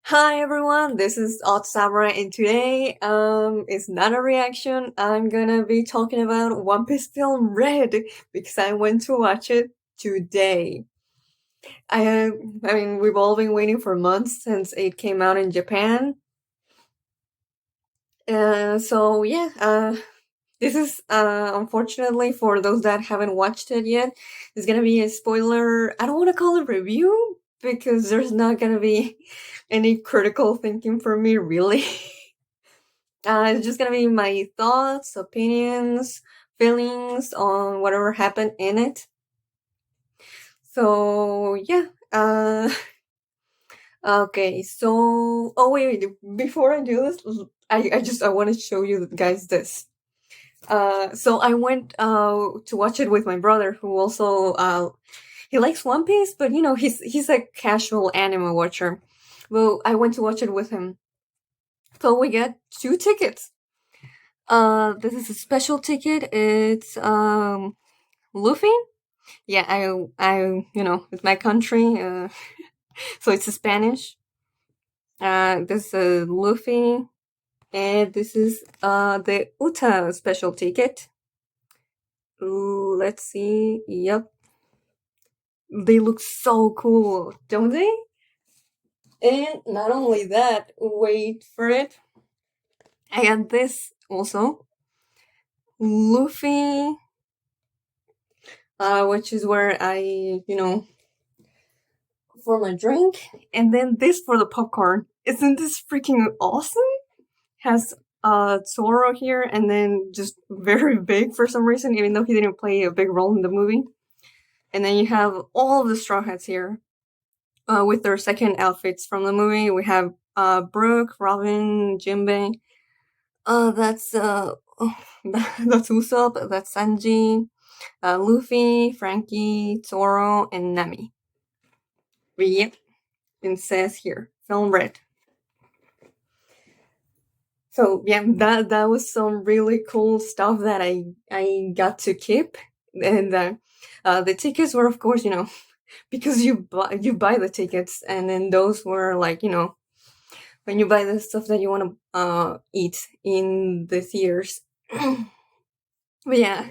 Hi everyone, this is Odd Samurai, and today it's not a reaction. I'm gonna be talking about One Piece film Red because I went to watch it today. I I mean we've all been waiting for months since it came out in Japan. So yeah, this is unfortunately for those that haven't watched it yet, it's gonna be a spoiler. I don't want to call it review because there's not gonna be any critical thinking for me really. It's just gonna be my thoughts, opinions, feelings on whatever happened in it. So yeah. Okay. So wait. Before I do this, I want to show you guys this. So I went to watch it with my brother, who also he likes One Piece, but he's a casual anime watcher. Well, I went to watch it with him. So we get two tickets. This is a special ticket. It's Luffy. Yeah, it's my country. So it's Spanish. This is Luffy, and this is the Uta special ticket. Let's see. Yep, they look so cool, don't they? And not only that, wait for it. I got this also. Luffy, which is where for my drink, and then this for the popcorn. Isn't this freaking awesome? Has Zoro here, and then just very big for some reason, even though he didn't play a big role in the movie. And then you have all of the Straw Hats here with their second outfits from the movie. We have Brooke, Robin, Jinbei. That's that's Usopp. That's Sanji, Luffy, Frankie, Zoro, and Nami. Yep, it says here, film red. So yeah, that was some really cool stuff that I got to keep, and the tickets were, of course, because you buy the tickets, and then those were like, when you buy the stuff that you want to eat in the theaters. But yeah,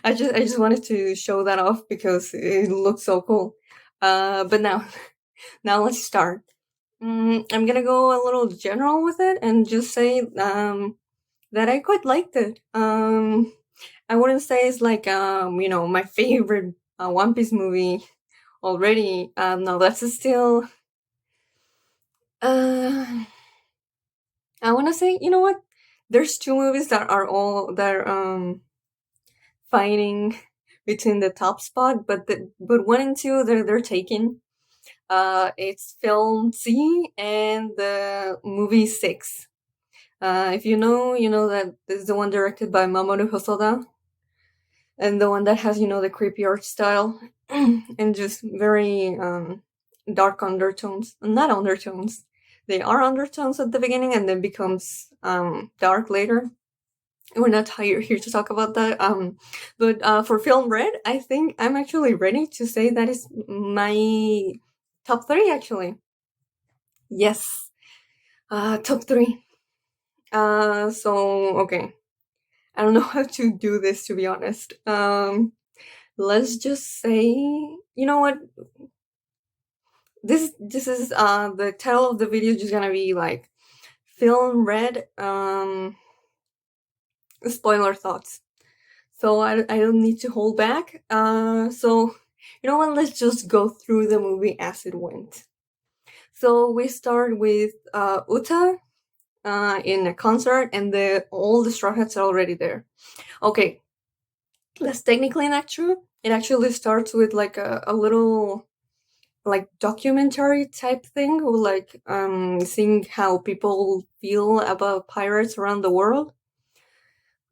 I just wanted to show that off because it looks so cool. But now let's start. I'm gonna go a little general with it and just say that I quite liked it. I wouldn't say it's like my favorite One Piece movie already. No, that's still. Uh, I want to say, you know what? There's two movies that are all that are, fighting between the top spot, but one and two they're taken. It's film C and the movie 6. If you know that this is the one directed by Mamoru Hosoda, and the one that has the creepy art style and just very dark undertones. Not undertones. They are undertones at the beginning and then becomes dark later. We're not here to talk about that. But for Film Red, I think I'm actually ready to say that is my top three. Actually, yes, top three. So okay, I don't know how to do this, to be honest. Let's just say, you know what? This is the title of the video is just gonna be like Film Red spoiler thoughts. So I don't need to hold back. So you know what? Let's just go through the movie as it went. So we start with Uta in a concert, and all the Straw Hats are already there. Okay, that's technically not true. It actually starts with like a little like documentary type thing, or like seeing how people feel about pirates around the world.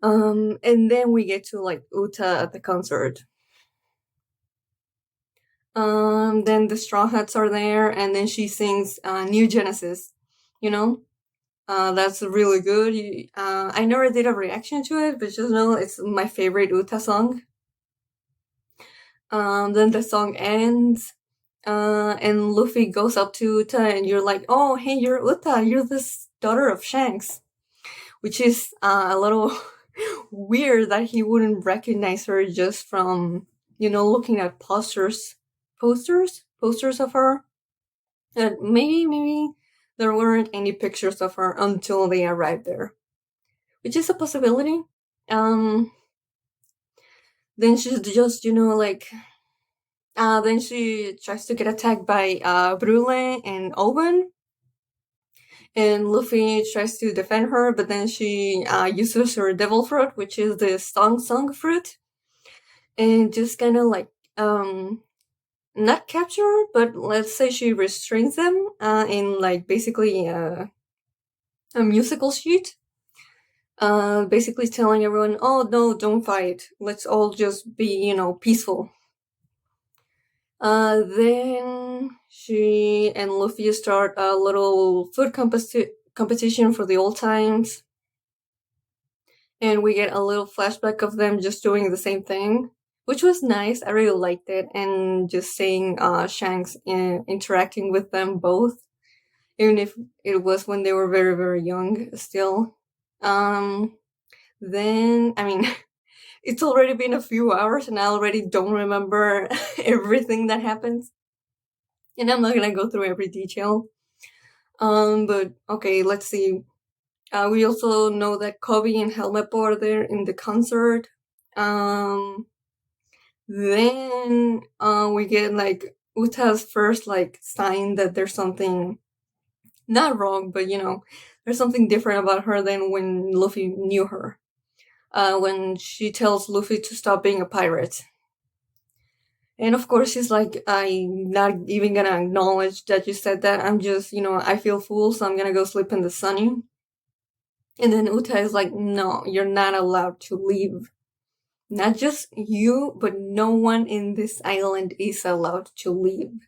And then we get to like Uta at the concert. Then the Straw Hats are there, and then she sings New Genesis. You know, that's really good. I never did a reaction to it, but just know it's my favorite Uta song. Then the song ends. And Luffy goes up to Uta, and you're like, "Oh, hey, you're Uta. You're this daughter of Shanks," which is a little weird that he wouldn't recognize her just from looking at posters of her. And maybe there weren't any pictures of her until they arrived there, which is a possibility. Um, then she's just like then she tries to get attacked by Brule and Owen, and Luffy tries to defend her, but then she uses her devil fruit, which is the song fruit, and just kind of like not capture, but let's say she restrains them in like basically a musical sheet, basically telling everyone, "Oh no, don't fight. Let's all just be peaceful." Then she and Luffy start a little food competition for the old times. And we get a little flashback of them just doing the same thing, which was nice. I really liked it. And just seeing Shanks interacting with them both, even if it was when they were very, very young still. Then, I mean, it's already been a few hours and I already don't remember everything that happens. And I'm not gonna go through every detail. But okay, let's see. We also know that Kobe and Helmeppo are there in the concert. Then we get like Uta's first like sign that there's something not wrong, but there's something different about her than when Luffy knew her. When she tells Luffy to stop being a pirate. And of course, he's like, I'm not even gonna acknowledge that you said that. I'm just, I feel full, so I'm gonna go sleep in the sunny. And then Uta is like, no, you're not allowed to leave. Not just you, but no one in this island is allowed to leave.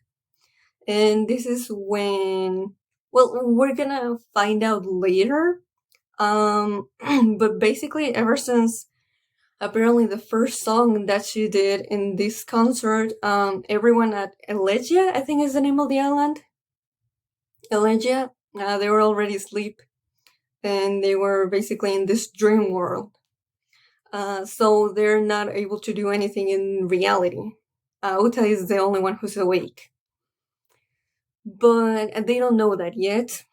And this is when, well, we're gonna find out later. But basically, ever since apparently the first song that she did in this concert, everyone at Elegia, I think is the name of the island, Elegia, they were already asleep, and they were basically in this dream world. So they're not able to do anything in reality. Uta is the only one who's awake. But they don't know that yet.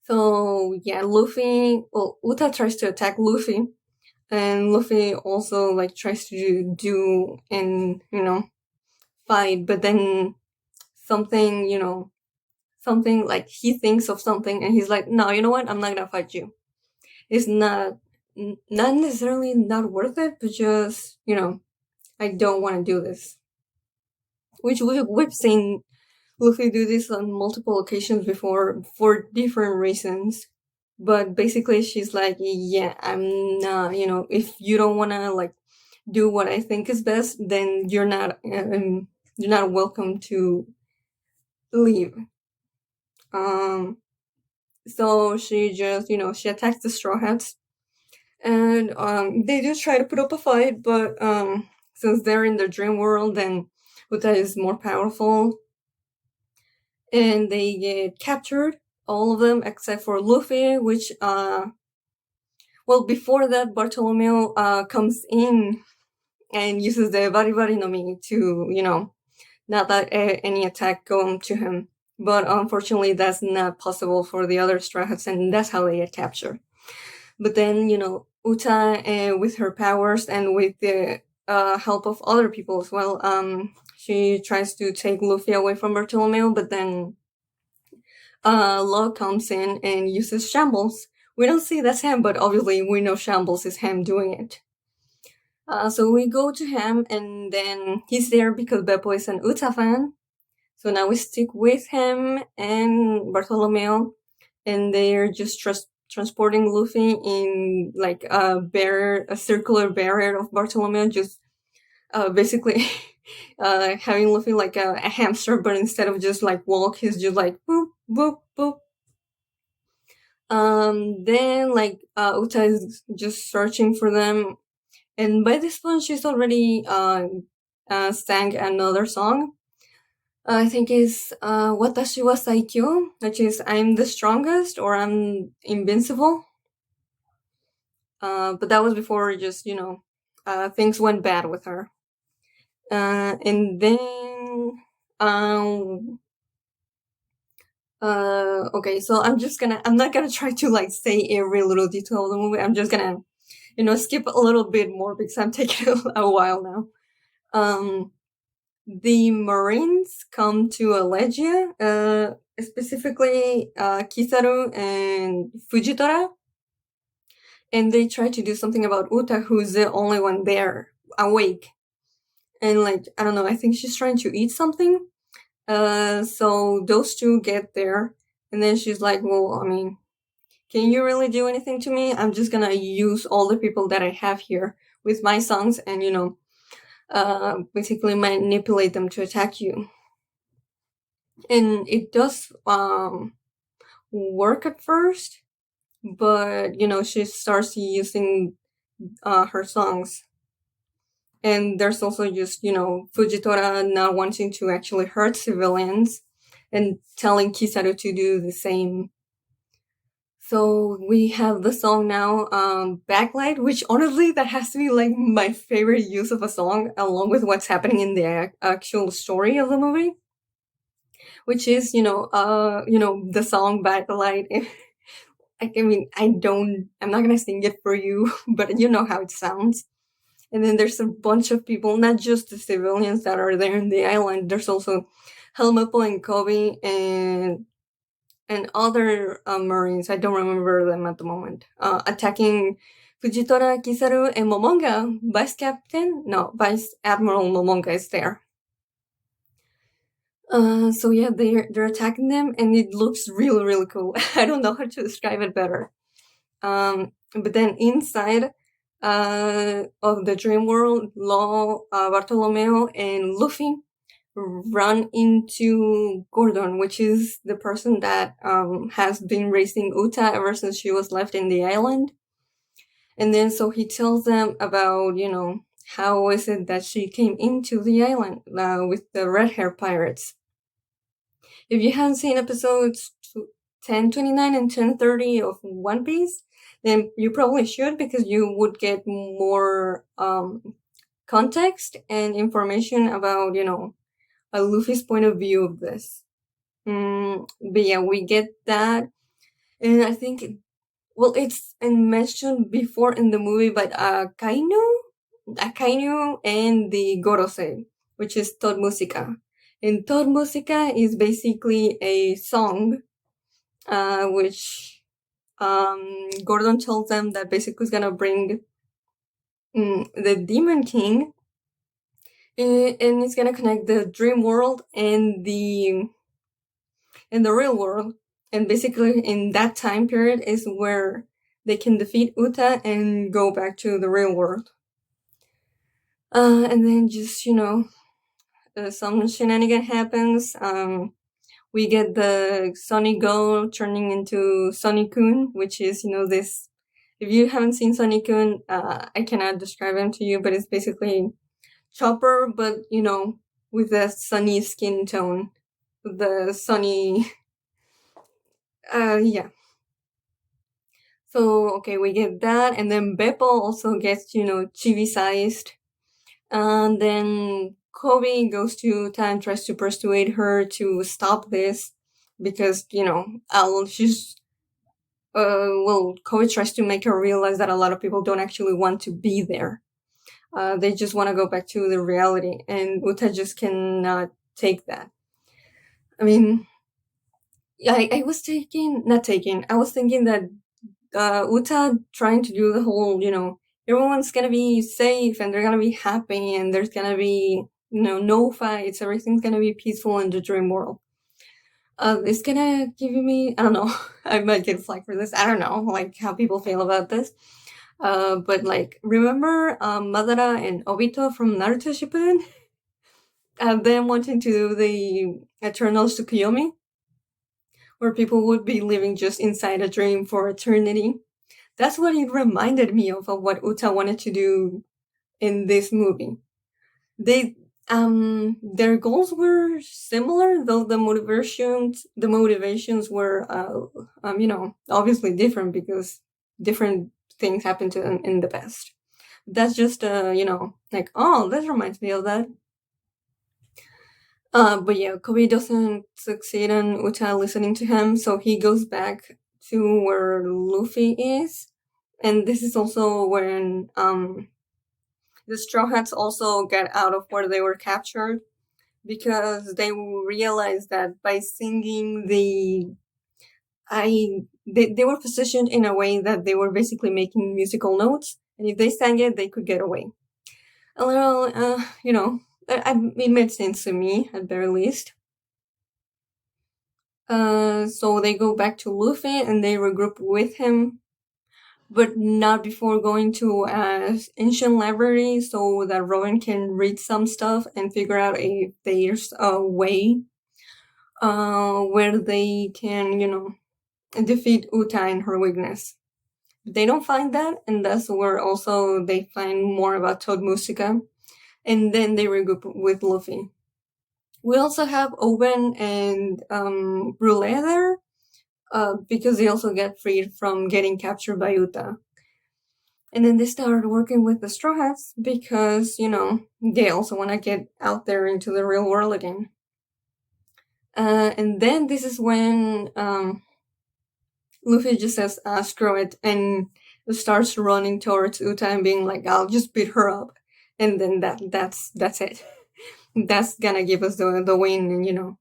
So yeah, Uta tries to attack Luffy, and Luffy also like tries to do and fight, but then something something like he thinks of something and he's like, no, you know what, I'm not gonna fight you. It's not necessarily not worth it, but just I don't want to do this. Which we've seen Luffy do this on multiple occasions before for different reasons. But basically, she's like, yeah, I'm not, if you don't want to like do what I think is best, then you're not welcome to leave. So she just, she attacks the Straw Hats, and they do try to put up a fight, but since they're in the dream world, then Uta is more powerful, and they get captured, all of them except for Luffy, which well, before that, Bartolomeo comes in and uses the Bari Bari no Mi to not let any attack go to him. But unfortunately, that's not possible for the other Straw Hats, and that's how they get captured. But then, Uta, with her powers and with the help of other people as well, she tries to take Luffy away from Bartolomeo, but then Law comes in and uses Shambles. We don't see that's him, but obviously we know Shambles is him doing it. So we go to him, and then he's there because Beppo is an Uta fan. So now we stick with him and Bartolomeo, and they're just transporting Luffy in like a circular barrier of Bartolomeo, just basically having Luffy like a hamster, but instead of just like walk, he's just like boop boop boop. Then like Uta is just searching for them, and by this point she's already sang another song. I think is Watashi wa Saikyo, which is I'm the strongest or I'm invincible. But that was before just, things went bad with her. And then, um, okay, so I'm not gonna try to like say every little detail of the movie. I'm just gonna, skip a little bit more because I'm taking a while now. The Marines come to Allegia, specifically Kizaru and Fujitora, and they try to do something about Uta, who's the only one there awake. And like, I don't know, I think she's trying to eat something. So those two get there, and then she's like, well, I mean, can you really do anything to me? I'm just gonna use all the people that I have here with my songs and, basically manipulate them to attack you. And it does work at first, but, she starts using her songs. And there's also just, Fujitora not wanting to actually hurt civilians and telling Kizaru to do the same. So we have the song now, Backlight, which honestly, that has to be like my favorite use of a song, along with what's happening in the actual story of the movie, which is, the song Backlight. I mean, I'm not gonna sing it for you, but you know how it sounds. And then there's a bunch of people, not just the civilians that are there in the island. There's also Helmeppo and Kobe and other Marines. I don't remember them at the moment. Attacking Fujitora, Kizaru, and Momonga. Vice Admiral Momonga is there. So yeah, they're attacking them, and it looks really, really cool. I don't know how to describe it better. But then inside of the dream world, Law, Bartolomeo, and Luffy run into Gordon, which is the person that has been raising Uta ever since she was left in the island. And then so he tells them about, how is it that she came into the island with the red hair pirates. If you haven't seen episodes 1029 and 1030 of One Piece, then you probably should, because you would get more context and information about, Luffy's point of view of this. But yeah, we get that. And I think, it's mentioned before in the movie, but Akainu and the Gorosei, which is Todd Musica. And Todd Musica is basically a song, which Gordon tells them that basically is gonna bring the Demon King, and it's gonna connect the dream world and the real world. And basically, in that time period is where they can defeat Uta and go back to the real world. And then just, some shenanigan happens. We get the Sonny Go turning into Sonny Kun, which is, this. If you haven't seen Sonny Kun, I cannot describe him to you, but it's basically Chopper, but, with a sunny skin tone. The sunny. Yeah. So, okay, we get that. And then Beppo also gets, chibi-sized. And then Kobe goes to Uta and tries to persuade her to stop this because, she's, Kobe tries to make her realize that a lot of people don't actually want to be there. They just want to go back to the reality, and Uta just cannot take that. I mean, I was thinking that Uta trying to do the whole, everyone's gonna be safe and they're gonna be happy and there's gonna be, no fights, everything's gonna be peaceful in the dream world. It's gonna give me, I don't know, I might get flack for this, I don't know, like, how people feel about this. But, like, remember Madara and Obito from Naruto Shippuden? Them wanting to do the Eternal Tsukuyomi, where people would be living just inside a dream for eternity. That's what it reminded me of what Uta wanted to do in this movie. Their goals were similar, though the motivations were, obviously different because different things happened to them in the past. That's just, like, oh, that reminds me of that. But yeah, Kobe doesn't succeed in Uta listening to him, so he goes back to where Luffy is, and this is also when the Straw Hats also get out of where they were captured because they realized that by singing they were positioned in a way that they were basically making musical notes, and if they sang it, they could get away. A little, it made sense to me at very least. So they go back to Luffy and they regroup with him, but not before going to ancient library so that Robin can read some stuff and figure out if there's a way where they can, defeat Uta and her weakness. They don't find that, and that's where also they find more about Toad Musica, and then they regroup with Luffy. We also have Oben and Brule there, because they also get freed from getting captured by Uta. And then they started working with the Straw Hats because, they also want to get out there into the real world again. And then this is when Luffy just says, screw it, and starts running towards Uta and being like, I'll just beat her up. And then that's it. That's gonna give us the win and,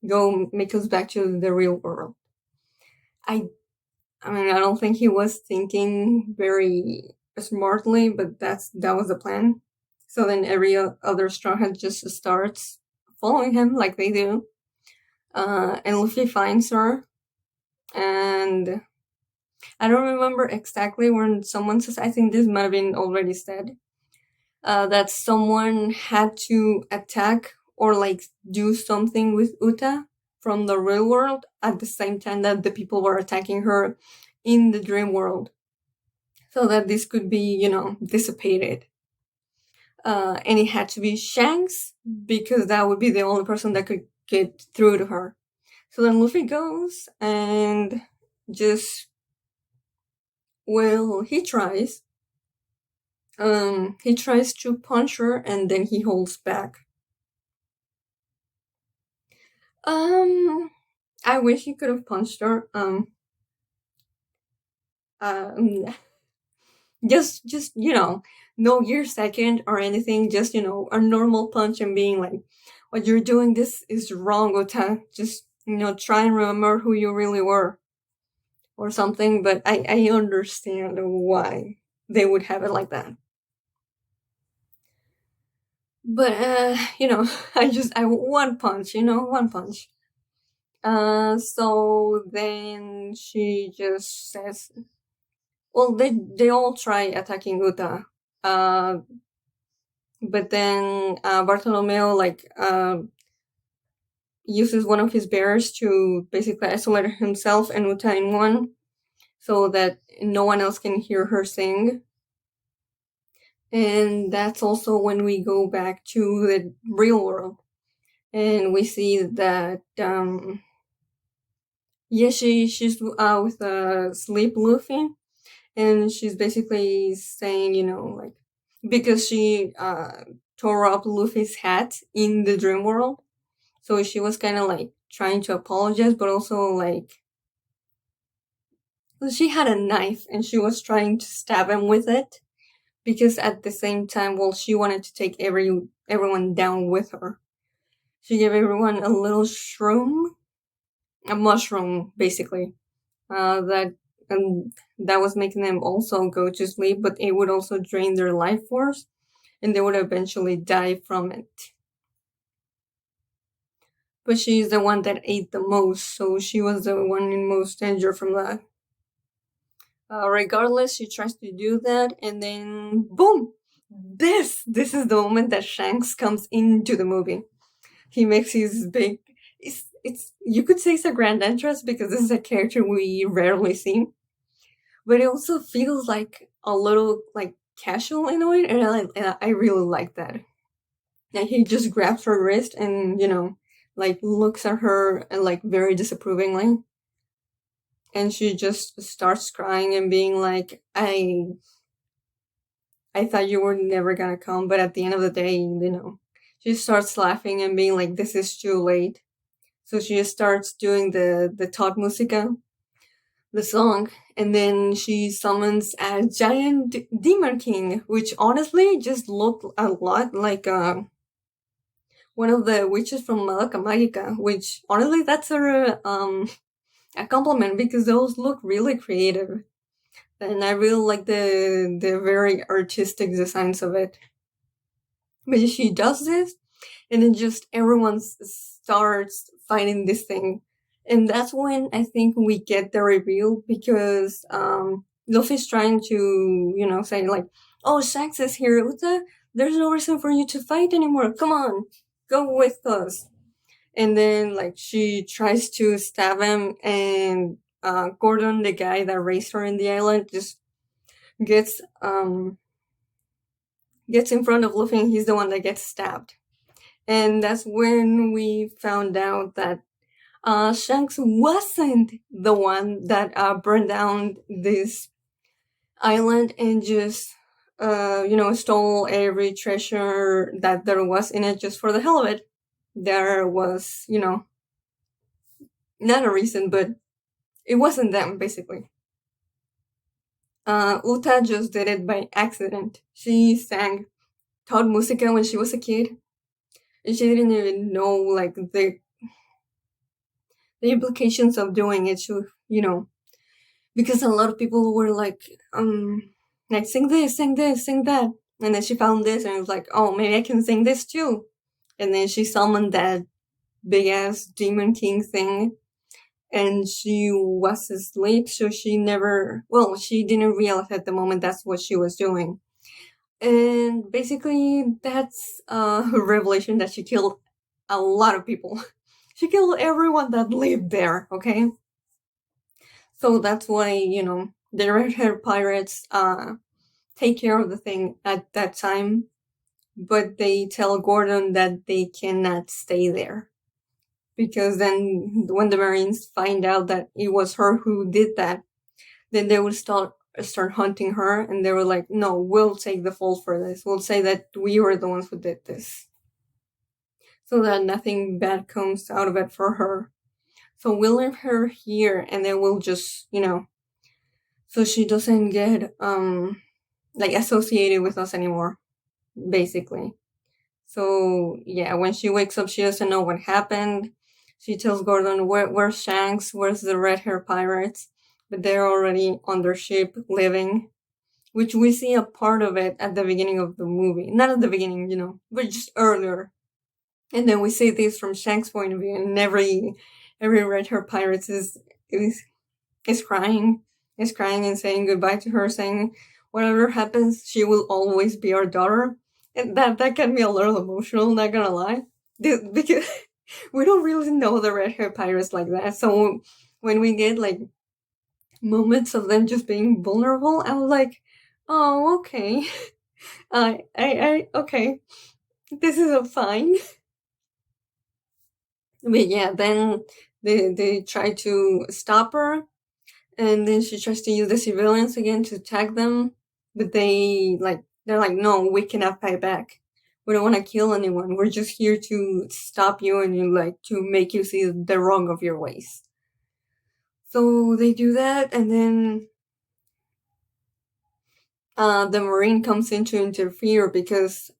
go make us back to the real world. I I mean, I don't think he was thinking very smartly, but that was the plan. So then every other Straw Hat just starts following him like they do. And Luffy finds her, and I don't remember exactly when someone says, I think this might have been already said, that someone had to attack or like do something with Uta from the real world at the same time that the people were attacking her in the dream world, so that this could be, dissipated. And it had to be Shanks because that would be the only person that could get through to her. So then Luffy goes and just, well, he tries. He tries to punch her and then he holds back. I wish he could have punched her. Um, just no gear second or anything. Just a normal punch and being like, "What you're doing, this is wrong, Ota. Just try and remember who you really were, or something." But I understand why they would have it like that. But I one punch, one punch. So then she just says, well, they all try attacking Uta, uh, but then Bartolomeo uses one of his bears to basically isolate himself and Uta in one, so that no one else can hear her sing. And that's also when we go back to the real world, and we see that she's with Sleep Luffy, and she's basically saying, like, because she tore up Luffy's hat in the dream world, so she was kind of like trying to apologize, but also like she had a knife and she was trying to stab him with it, because at the same time, well, she wanted to take everyone down with her. She gave everyone a little shroom, a mushroom, basically, that and that was making them also go to sleep, but it would also drain their life force, and they would eventually die from it. But she's the one that ate the most, so she was the one in most danger from that. Regardless, she tries to do that, and then boom! This is the moment that Shanks comes into the movie. He makes his big. It's you could say it's a grand entrance because this is a character we rarely see, but it also feels like a little like casual in a way, and I really like that. And he just grabs her wrist and, like looks at her and like very disapprovingly. And she just starts crying and being like, I thought you were never gonna come, but at the end of the day, she starts laughing and being like, this is too late. So she starts doing the Todd Musica, the song, and then she summons a giant demon king, which honestly just looked a lot like one of the witches from Malaca Magica, which honestly that's a compliment because those look really creative. And I really like the very artistic designs of it. But she does this, and then just everyone starts fighting this thing, and that's when I think we get the reveal because Luffy's trying to say like, "Oh, Shanks is here, Uta. There's no reason for you to fight anymore. Come on, go with us." And then like she tries to stab him, and Gordon, the guy that raised her in the island, just gets gets in front of Luffy, and he's the one that gets stabbed. And that's when we found out that Shanks wasn't the one that burned down this island and just stole every treasure that there was in it just for the hell of it. There was not a reason, but it wasn't them basically. Uta just did it by accident. She sang Todd Musica when she was a kid, and she didn't even know like the implications of doing it. So because a lot of people were like sing this, sing this, sing that, and then she found this and it was like, oh, maybe I can sing this too. And then she summoned that big ass demon king thing, and she was asleep, so she didn't realize at the moment that's what she was doing. And basically that's her revelation that she killed a lot of people. She killed everyone that lived there, okay? So that's why, the Red Hair Pirates take care of the thing at that time, but they tell Gordon that they cannot stay there. Because then when the Marines find out that it was her who did that, then they would start hunting her, and they were like, no, we'll take the fall for this. We'll say that we were the ones who did this. So that nothing bad comes out of it for her. So we'll leave her here, and then we'll just, so she doesn't get like associated with us anymore, basically. So yeah, when she wakes up, she doesn't know what happened. She tells Gordon, where's Shanks? Where's the Red Hair Pirates? But they're already on their ship living, which we see a part of it at the beginning of the movie. Not at the beginning, but just earlier. And then we see this from Shanks' point of view, and every Red Hair Pirates is crying, and saying goodbye to her, saying whatever happens, she will always be our daughter. And that got me a little emotional, not gonna lie, because we don't really know the Red Hair Pirates like that. So when we get like moments of them just being vulnerable, I was like, oh, okay, okay, this is a fine. But yeah, then they try to stop her, and then she tries to use the civilians again to attack them, but they're like, no, we cannot fight back. We don't want to kill anyone. We're just here to stop you and to make you see the wrong of your ways. So they do that, and then the Marine comes in to interfere because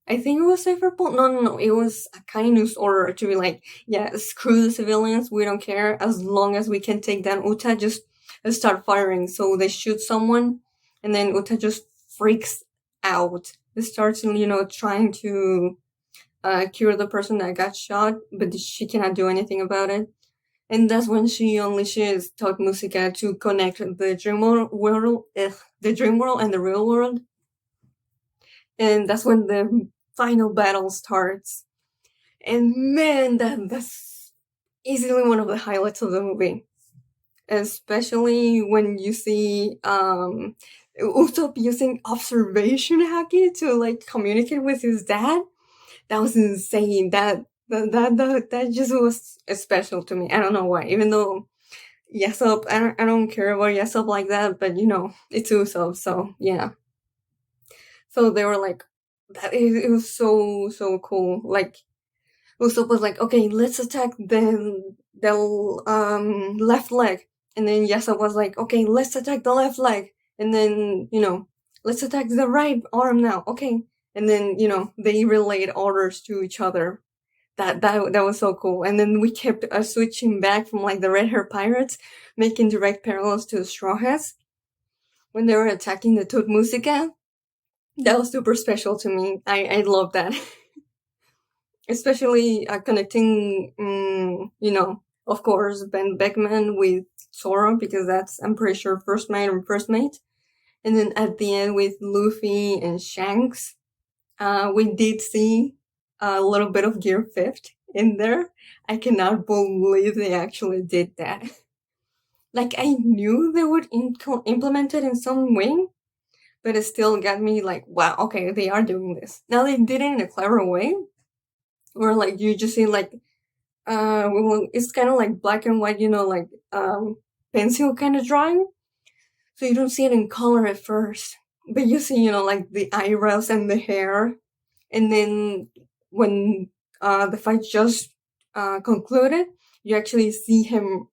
I think it was Liverpool. No. It was Akainu's order to be like, yeah, screw the civilians. We don't care as long as we can take down Uta. Just start firing. So they shoot someone, and then Uta just freaks out. It starts, trying to cure the person that got shot, but she cannot do anything about it. And that's when she unleashes Todd Musica to connect the dream world and the real world. And that's when the final battle starts. And man, that's easily one of the highlights of the movie. Especially when you see Usopp using observation haki to like communicate with his dad. That was insane. That just was special to me. I don't know why. Even though Yesop, I don't care about Yesop like that, but it's Usopp, so yeah. So they were like, it was so cool. Like Usopp was like, okay, let's attack the left leg, and then Yesop was like, okay, let's attack the left leg, and then let's attack the right arm now, okay, and then they relayed orders to each other. That was so cool. And then we kept switching back from like the red hair pirates, making direct parallels to the Straw Hats when they were attacking the Tut Musica. That was super special to me. I love that. Especially connecting, of course, Ben Beckman with Zoro, because that's, I'm pretty sure, first mate and first mate. And then at the end with Luffy and Shanks, we did see a little bit of Gear 5th in there. I cannot believe they actually did that. Like, I knew they would implement it in some way, but it still got me like, wow, okay, they are doing this. Now they did it in a clever way, where like you just see like, well, it's kind of like black and white, like pencil kind of drawing. So you don't see it in color at first, but you see, like the eyebrows and the hair. And then when the fight just concluded, you actually see him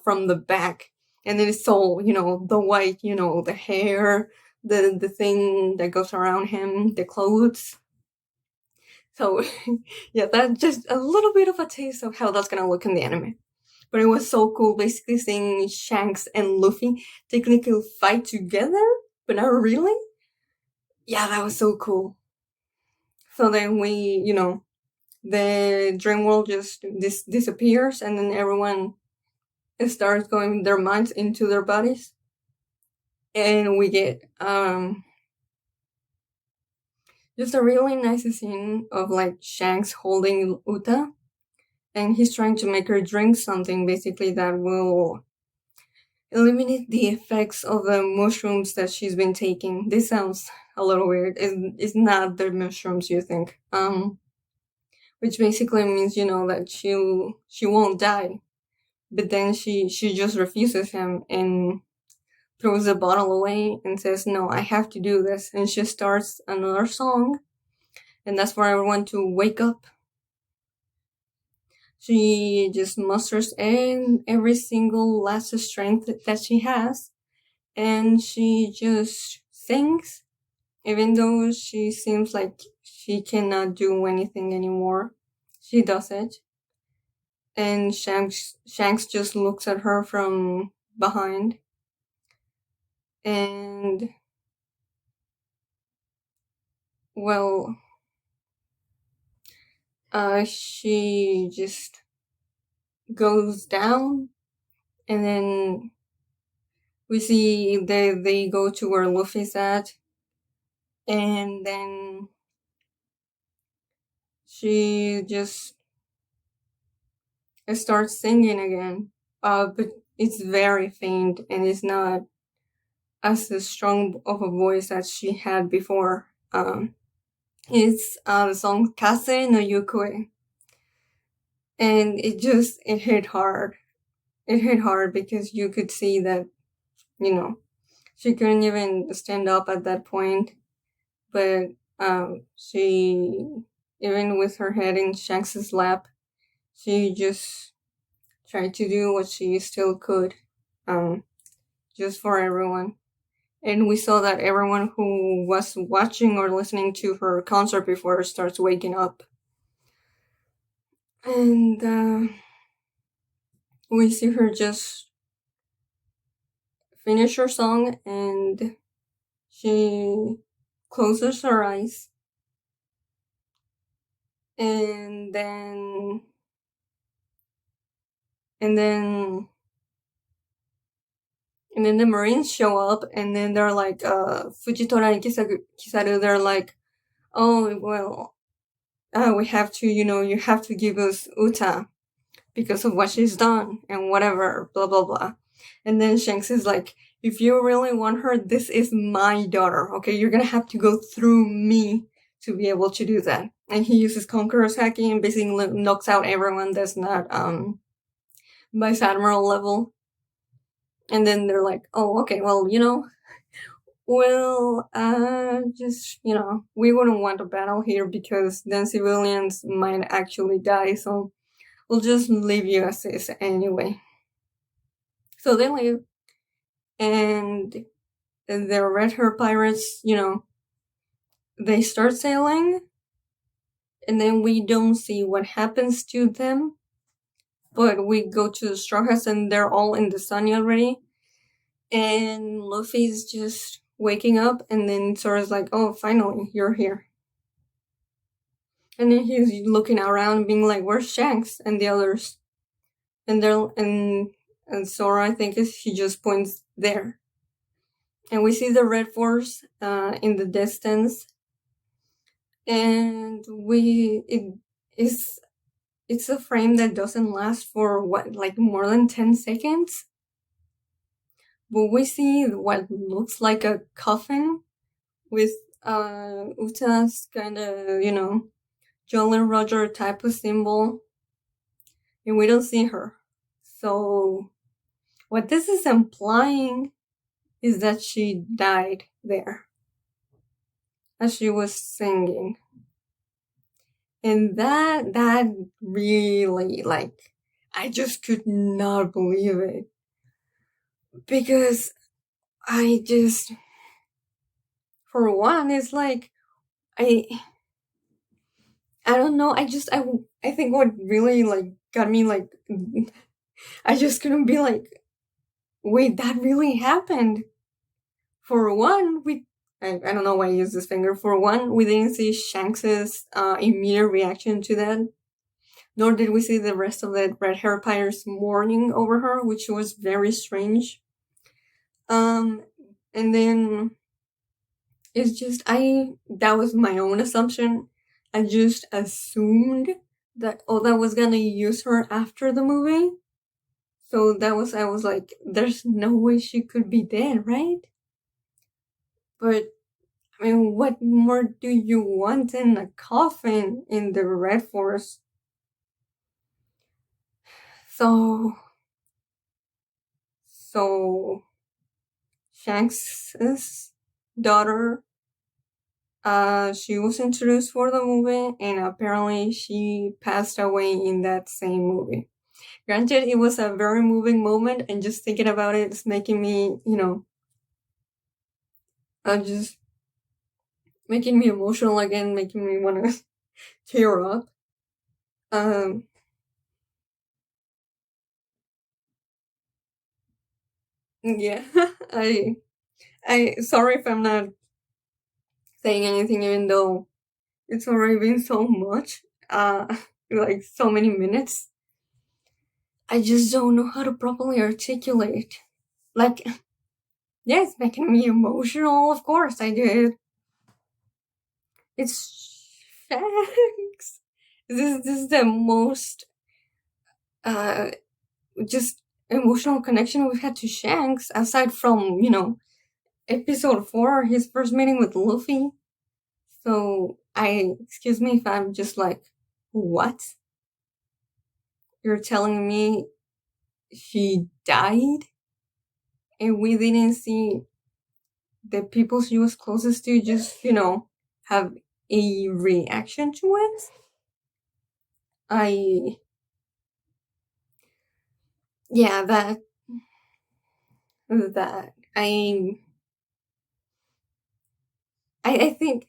from the back, and then it's all the white, the hair, the thing that goes around him, the clothes. So yeah, that's just a little bit of a taste of how that's gonna look in the anime. But it was so cool, basically seeing Shanks and Luffy technically fight together, but not really. Yeah, that was so cool. So then the dream world just disappears, and then everyone starts going their minds into their bodies, and we get just a really nice scene of like Shanks holding Uta, and he's trying to make her drink something basically that will eliminate the effects of the mushrooms that she's been taking. This sounds a little weird. It's not the mushrooms you think. Which basically means that she won't die, but then she just refuses him and throws the bottle away and says, no, I have to do this, and she starts another song, and that's for everyone to wake up. She just musters in every single last strength that she has, and she just sings, even though she seems like she cannot do anything anymore. She does it. And Shanks just looks at her from behind, and well, she just goes down, and then we see they go to where Luffy's at, and then she just starts singing again. But it's very faint, and it's not as strong of a voice as she had before. It's the song Kase no Yukue. And it hit hard. It hit hard because you could see that, she couldn't even stand up at that point. But she, even with her head in Shanks's lap, she just tried to do what she still could, just for everyone. And we saw that everyone who was watching or listening to her concert before starts waking up. And we see her just finish her song, and she closes her eyes. And then the Marines show up, and then they're like, Fujitora and Kizaru, they're like, oh, well, we have to, you have to give us Uta because of what she's done and whatever, blah, blah, blah. And then Shanks is like, if you really want her, this is my daughter, okay? You're gonna have to go through me to be able to do that. And he uses Conqueror's hacking and basically knocks out everyone that's not Vice Admiral level. And then they're like, oh, okay, well, just, we wouldn't want a battle here because then civilians might actually die, so we'll just leave you as is anyway. So they leave, and the Red Hair Pirates, they start sailing, and then we don't see what happens to them, but we go to the Straw Hats, and they're all in the sun already, and Luffy's just waking up, and then Sora's like, oh, finally, you're here. And then he's looking around, being like, where's Shanks and the others? And Sora, I think, he just points there. And we see the Red Force in the distance. And it's a frame that doesn't last for more than 10 seconds. But we see what looks like a coffin with Uta's kind of, Jolly Roger type of symbol. And we don't see her. So what this is implying is that she died there as she was singing. And that really, I just could not believe it. Because I just, for one, it's like, I don't know, I think what really, got me, I just couldn't be like, wait, that really happened. For one, I don't know why I use this finger. For one, we didn't see Shanks's immediate reaction to that, nor did we see the rest of the Red Hair Pirates mourning over her, which was very strange. And then it's just, that was my own assumption. I just assumed that Oda was gonna use her after the movie. So I was like, there's no way she could be dead, right? But, I mean, what more do you want in a coffin in the Red Force? So Shanks's daughter, she was introduced for the movie, and apparently she passed away in that same movie. Granted, it was a very moving moment, and just thinking about it is making me, just making me emotional again, making me want to tear up. Yeah, I sorry if I'm not saying anything, even though it's already been so much, like so many minutes. I just don't know how to properly articulate. Like, yeah, it's making me emotional. Of course, I did. It's Shanks. This is the most just emotional connection we've had to Shanks, aside from episode 4, his first meeting with Luffy. So excuse me if I'm just like, what? You're telling me she died and we didn't see the people she was closest to just, have a reaction to it? Yeah, that I think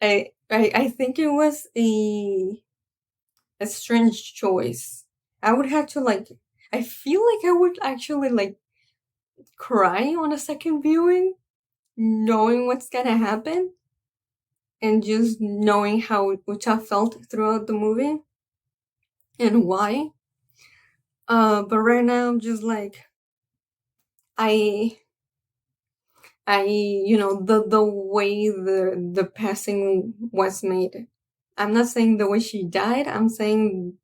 I think it was a strange choice. I would have to I feel like I would actually cry on a second viewing, knowing what's gonna happen, and just knowing how Uta felt throughout the movie and why. But right now I'm just like, the way the passing was made. I'm not saying the way she died. I'm saying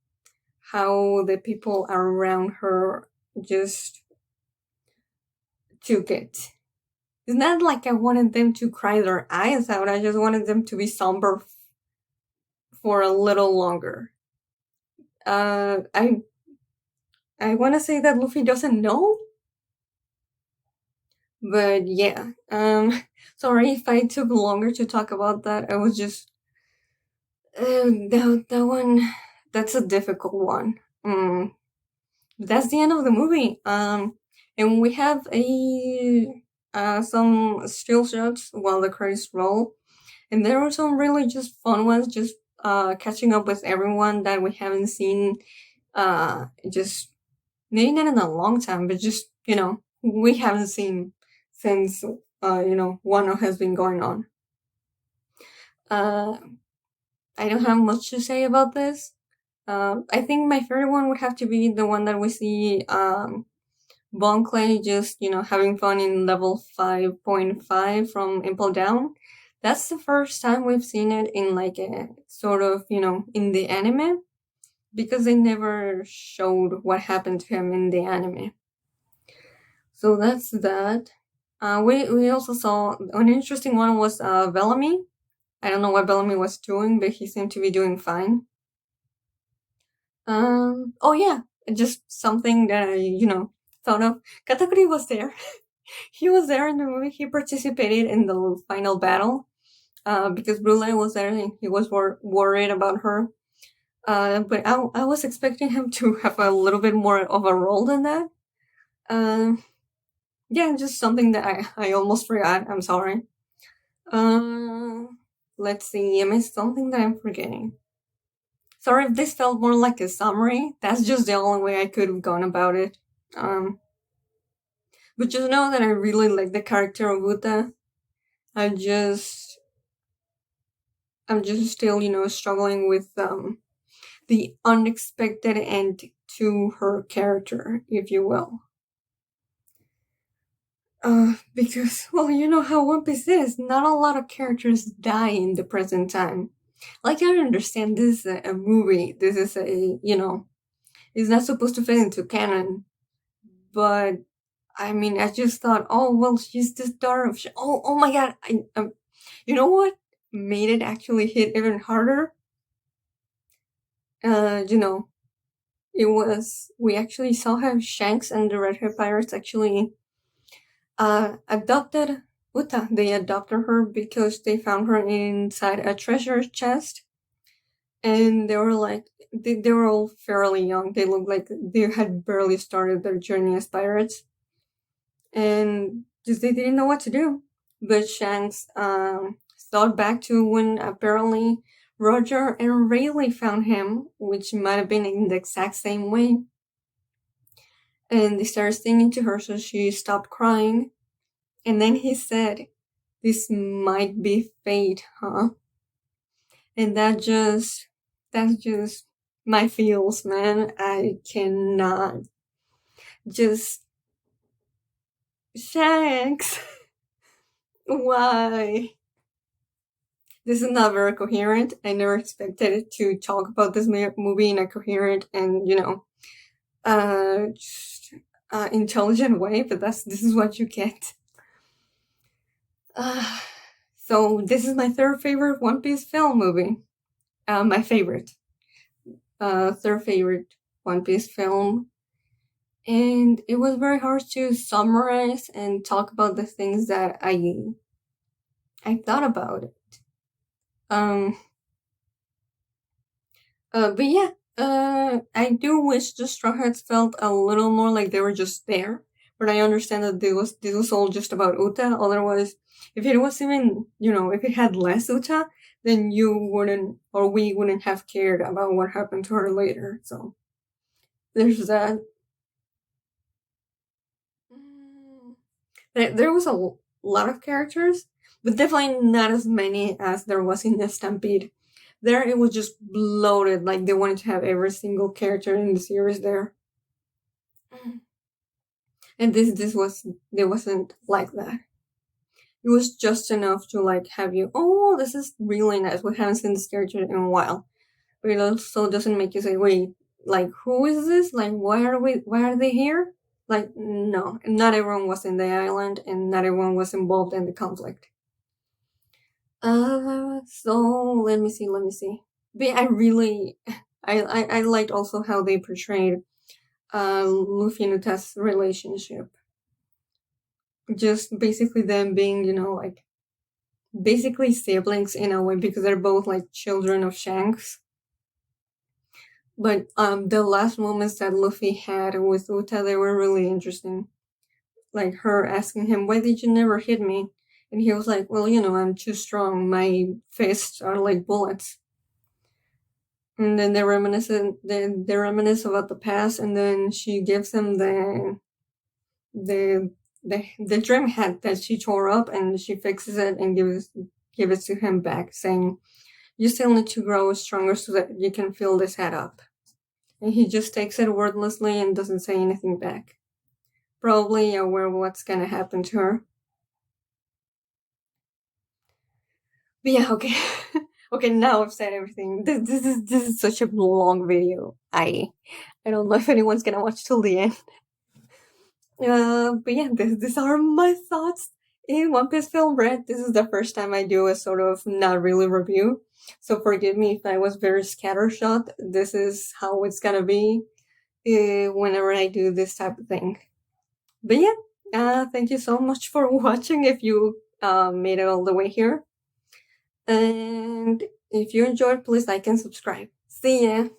how the people around her just took it. It's not like I wanted them to cry their eyes out. I just wanted them to be somber for a little longer. I want to say that Luffy doesn't know, but yeah. Sorry if I took longer to talk about that. I was just that one. That's a difficult one. That's the end of the movie. And we have some still shots while the credits roll, and there were some really just fun ones. Just catching up with everyone that we haven't seen. Just maybe not in a long time, but just we haven't seen since Wano has been going on. I don't have much to say about this. I think my favorite one would have to be the one that we see Bon Clay just having fun in level 5.5 from Impel Down. That's the first time we've seen it in like a sort of in the anime, because they never showed what happened to him in the anime. So that's that. We also saw an interesting one was Bellamy. I don't know what Bellamy was doing, but he seemed to be doing fine. Oh yeah, just something that I thought of. Katakuri was there. He was there in the movie. He participated in the final battle because Brule was there and he was worried about her. But I was expecting him to have a little bit more of a role than that. Yeah, just something that I almost forgot. I'm sorry. Let's see. Am I something that I'm forgetting? Sorry if this felt more like a summary. That's just the only way I could have gone about it. But just know that I really like the character of Uta. I'm just still, struggling with the unexpected end to her character, if you will. Because, well, you know how One Piece is. Not a lot of characters die in the present time. Like, I understand this is a movie. This is it's not supposed to fit into canon. But, I mean, I just thought, oh, well, she's the star of... oh my god. You know what made it actually hit even harder? It was... We actually saw how Shanks and the Red Hair Pirates actually adopted Uta. They adopted her because they found her inside a treasure chest, and they were like they were all fairly young. They looked like they had barely started their journey as pirates, and just they didn't know what to do. But Shanks thought back to when apparently Roger and Rayleigh found him, which might have been in the exact same way. And they started singing to her, so she stopped crying. And then he said, "This might be fate, huh?" And that's just my feels, man. I cannot. Just Shanks. Why? This is not very coherent. I never expected to talk about this movie in a coherent and intelligent way, but this is what you get. So this is my third favorite One Piece film movie. My favorite. Third favorite One Piece film. And it was very hard to summarize and talk about the things that I thought about it. But yeah, I do wish the Straw Hats felt a little more like they were just there. But I understand that this was all just about Uta. Otherwise, if it was even, if it had less Uta, then you wouldn't, or we wouldn't have cared about what happened to her later. So there's that. There was a lot of characters, but definitely not as many as there was in the Stampede. There, it was just bloated. Like they wanted to have every single character in the series there. And this wasn't like that. It was just enough to like have you, oh, this is really nice. We haven't seen this character in a while. But it also doesn't make you say, wait, like who is this? Like why are they here? Like, no, not everyone was in the island, and not everyone was involved in the conflict. So let me see. But I really, I liked also how they portrayed Luffy and Uta's relationship. Just basically them being, like basically siblings in a way because they're both like children of Shanks. But the last moments that Luffy had with Uta, they were really interesting. Like her asking him, "Why did you never hit me?" And he was like, "Well, I'm too strong. My fists are like bullets." And then they reminisce about the past, and then she gives him the the dream hat that she tore up, and she fixes it and give it to him back, saying, "You still need to grow stronger so that you can fill this hat up." And he just takes it wordlessly and doesn't say anything back. Probably aware of what's gonna happen to her. But yeah, okay. Okay, now I've said everything. This is such a long video. I don't know if anyone's gonna watch till the end. But yeah, these are my thoughts in One Piece Film Red. This is the first time I do a sort of not really review, so forgive me if I was very scattershot. This is how it's gonna be whenever I do this type of thing. But yeah, thank you so much for watching if you made it all the way here. And if you enjoyed, please like and subscribe. See ya!